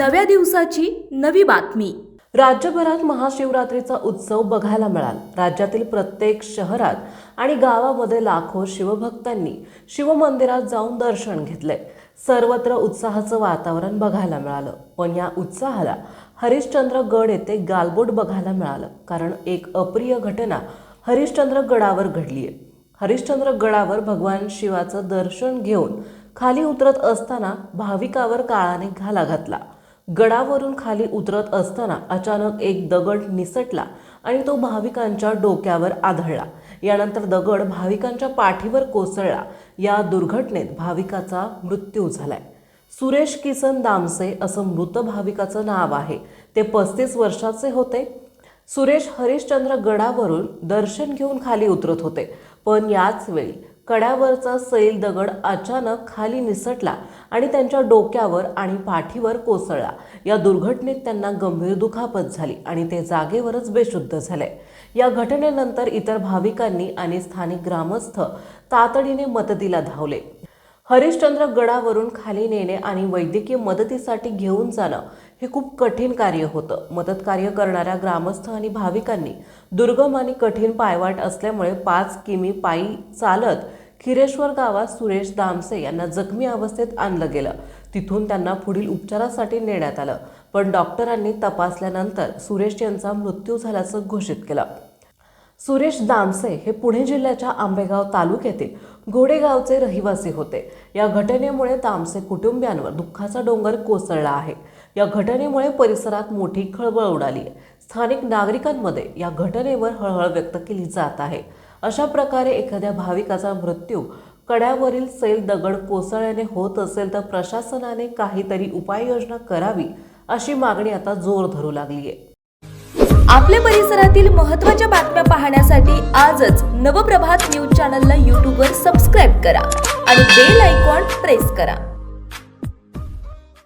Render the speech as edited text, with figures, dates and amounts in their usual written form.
नव्या दिवसाची नवी बातमी। राज्यभरात महाशिवरात्रीचा उत्सव बघायला मिळाला। राज्यातील प्रत्येक शहरात आणि गावामध्ये लाखो शिवभक्तांनी शिवमंदिरात जाऊन दर्शन घेतले। सर्वत्र उत्साहाचं वातावरण बघायला मिळालं। पण या उत्साहाला हरिश्चंद्रगड येथे गालबोट बघायला मिळालं, कारण एक अप्रिय घटना हरिश्चंद्रगडावर घडली आहे। हरिश्चंद्रगडावर भगवान शिवाचं दर्शन घेऊन खाली उतरत असताना भाविकावर काळाने घाला घातला। गडावरून खाली उतरत असताना अचानक एक दगड निसटला आणि तो भाविकांच्या डोक्यावर आदळला। यानंतर दगड भाविकांच्या पाठीवर कोसळला। या दुर्घटनेत भाविकाचा मृत्यू झालाय। सुरेश किसन दामसे असं मृत भाविकाचं नाव आहे। ते 35 वर्षाचे होते। सुरेश हरिश्चंद्रगडावरून दर्शन घेऊन खाली उतरत होते, पण याच वेळी कड्यावरचा सैल दगड अचानक खाली निसटला आणि त्यांच्या डोक्यावर आणि पाठीवर कोसळला। या दुर्घटनेत त्यांना गंभीर दुखापत झाली आणि ते जागेवरच बेशुद्ध झाले। या घटनेनंतर इतर भाविकांनी आणि स्थानिक ग्रामस्थ तातडीने मदतीला धावले। हरिश्चंद्रगडावरून खाली नेणे आणि वैद्यकीय मदतीसाठी घेऊन जाणं हे खूप कठीण कार्य होतं। मदत कार्य करणाऱ्या ग्रामस्थ आणि भाविकांनी दुर्गम आणि कठीण पायवाट असल्यामुळे 5 किमी पायी चालत खिरेश्वर गावात सुरेश दामसे यांना जखमी अवस्थेत आणलं गेलं। तिथून त्यांना पुढील उपचारासाठी नेण्यात आलं, पण डॉक्टरांनी तपासल्यानंतर सुरेश यांचा मृत्यू झाल्याचं घोषित केलं। सुरेश दामसे हे पुणे जिल्ह्याच्या आंबेगाव तालुक्यातील घोडेगावचे रहिवासी होते। या घटनेमुळे दामसे कुटुंबियांवर दुःखाचा डोंगर कोसळला आहे। या घटनेमुळे परिसरात मोठी खळबळ उडाली आहे। स्थानिक नागरिकांमध्ये या घटनेवर हळहळ व्यक्त केली जात आहे। अशा प्रकारे एखाद्या भाविकाचा मृत्यू कड्यावरील सैल दगड कोसळल्याने होत असेल तर प्रशासनाने काहीतरी उपाययोजना करावी, अशी मागणी आता जोर धरू लागली आहे। आपल्या परिसरातील महत्त्वाच्या बातम्या पाहण्यासाठी आजच नवप्रभात न्यूज चॅनलला यूट्यूबवर सबस्क्राईब करा आणि बेल आयकॉन प्रेस करा।